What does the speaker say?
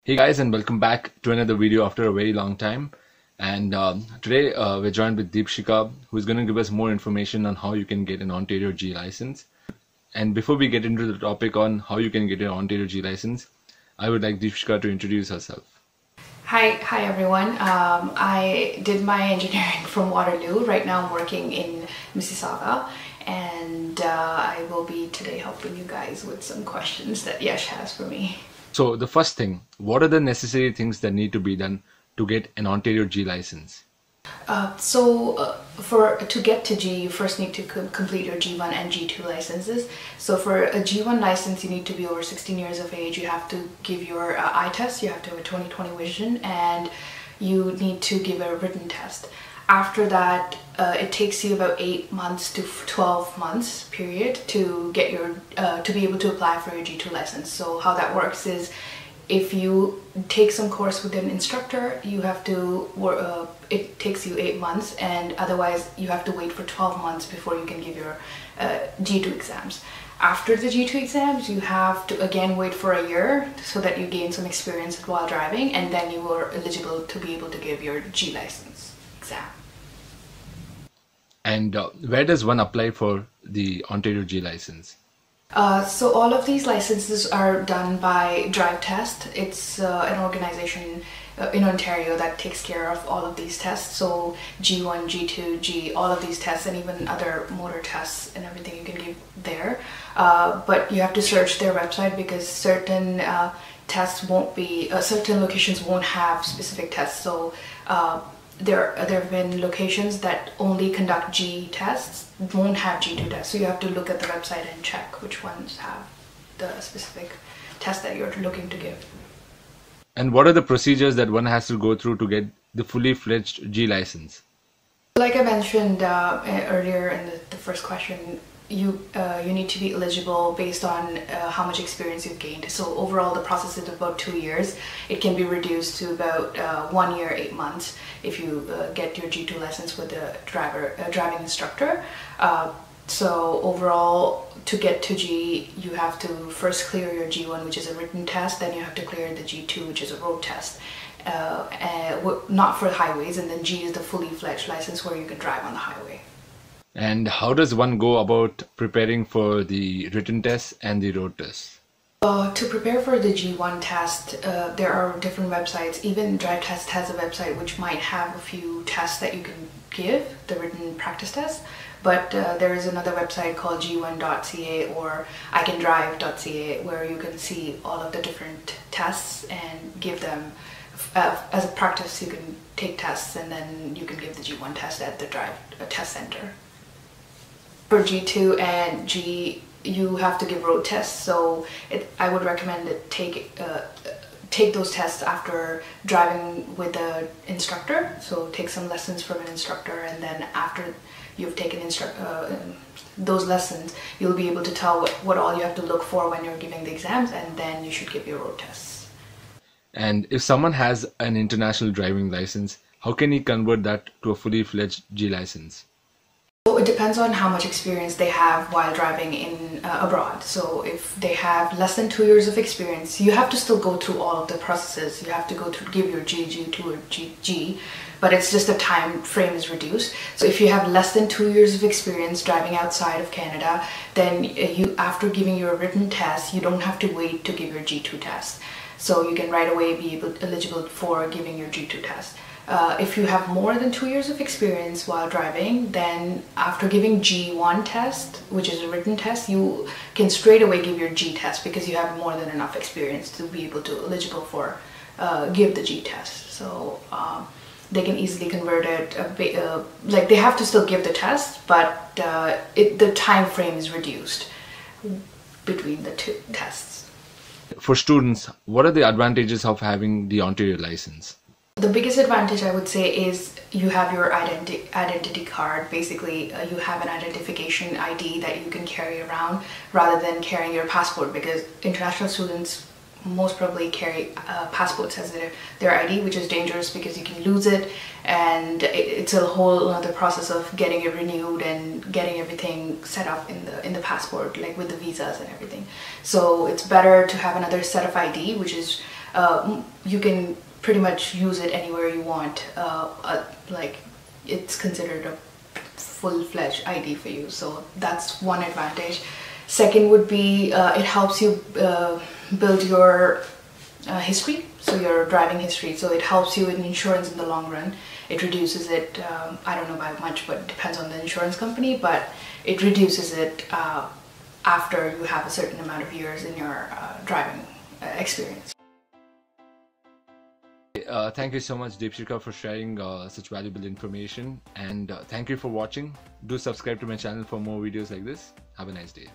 Hey guys, and welcome back to another video after a very long time. And today we're joined with Deepshika, who's going to give us more information on how you can get an Ontario G license. And before we get into the topic on how you can get an Ontario G license, I would like Deepshika to introduce herself. Hi everyone. I did my engineering from Waterloo. Right now I'm working in Mississauga, and I will be today helping you guys with some questions that Yash has for me. So the first thing, what are the necessary things that need to be done to get an Ontario G license? To get to G, you first need to complete your G1 and G2 licenses. So for a G1 license, you need to be over 16 years of age. You have to give your eye test, you have to have a 20/20 vision, and you need to give a written test. After that, it takes you about 8 months to 12 months period to get your to be able to apply for your G2 license. So how that works is, if you take some course with an instructor, you have to it takes you 8 months, and otherwise you have to wait for 12 months before you can give your G2 exams. After the G2 exams, you have to again wait for a year so that you gain some experience while driving, and then you are eligible to be able to give your G license exam. And where does one apply for the Ontario G license? So all of these licenses are done by Drive Test. It's an organization in Ontario that takes care of all of these tests. So G1, G2, G, all of these tests, and even other motor tests and everything you can give there. But you have to search their website, because certain tests won't be, certain locations won't have specific tests. So there have been locations that only conduct G tests, won't have G2 tests. So you have to look at the website and check which ones have the specific test that you're looking to give. And what are the procedures that one has to go through to get the fully fledged G license? Like I mentioned earlier in the first question, you need to be eligible based on how much experience you've gained. So overall the process is about 2 years. It can be reduced to about 1 year, 8 months if you get your G2 license with a driving instructor. So overall, to get to G, you have to first clear your G1, which is a written test, then you have to clear the G2, which is a road test. Not for highways, and then G is the fully fledged license where you can drive on the highway. And how does one go about preparing for the written test and the road test? To prepare for the G1 test, there are different websites. Even Drive Test has a website which might have a few tests that you can give, the written practice test. But there is another website called g1.ca or icandrive.ca where you can see all of the different tests and give them as a practice. You can take tests, and then you can give the G1 test at the Drive Test Center. For G2 and G, you have to give road tests, so I would recommend that take those tests after driving with an instructor. So take some lessons from an instructor, and then after you've taken those lessons, you'll be able to tell what all you have to look for when you're giving the exams, and then you should give your road tests. And if someone has an international driving license, how can he convert that to a fully fledged G license? So it depends on how much experience they have while driving in abroad. So if they have less than 2 years of experience, you have to still go through all of the processes. You have to go to give your G, G2 or G, but it's just the time frame is reduced. So if you have less than 2 years of experience driving outside of Canada, then after giving your written test, you don't have to wait to give your G2 test. So you can right away be eligible for giving your G2 test. If you have more than 2 years of experience while driving, then after giving G1 test, which is a written test, you can straight away give your G test, because you have more than enough experience to be able to eligible for give the G test. So they can easily convert it. Like, they have to still give the test, but the time frame is reduced between the two tests. For students, what are the advantages of having the Ontario license? The biggest advantage, I would say, is you have your identity card. Basically, you have an identification ID that you can carry around rather than carrying your passport, because international students most probably carry passports as their ID, which is dangerous because you can lose it, and it's a whole other process of getting it renewed and getting everything set up in the passport, like with the visas and everything. So it's better to have another set of ID, which is you can pretty much use it anywhere you want. Like it's considered a full-fledged ID for you, so that's one advantage. Second would be it helps you build your history, so your driving history. So it helps you in insurance in the long run. It reduces it, I don't know by much, but it depends on the insurance company, but it reduces it after you have a certain amount of years in your driving experience. Thank you so much, Deepshika, for sharing such valuable information, and thank you for watching. Do subscribe to my channel for more videos like this. Have a nice day.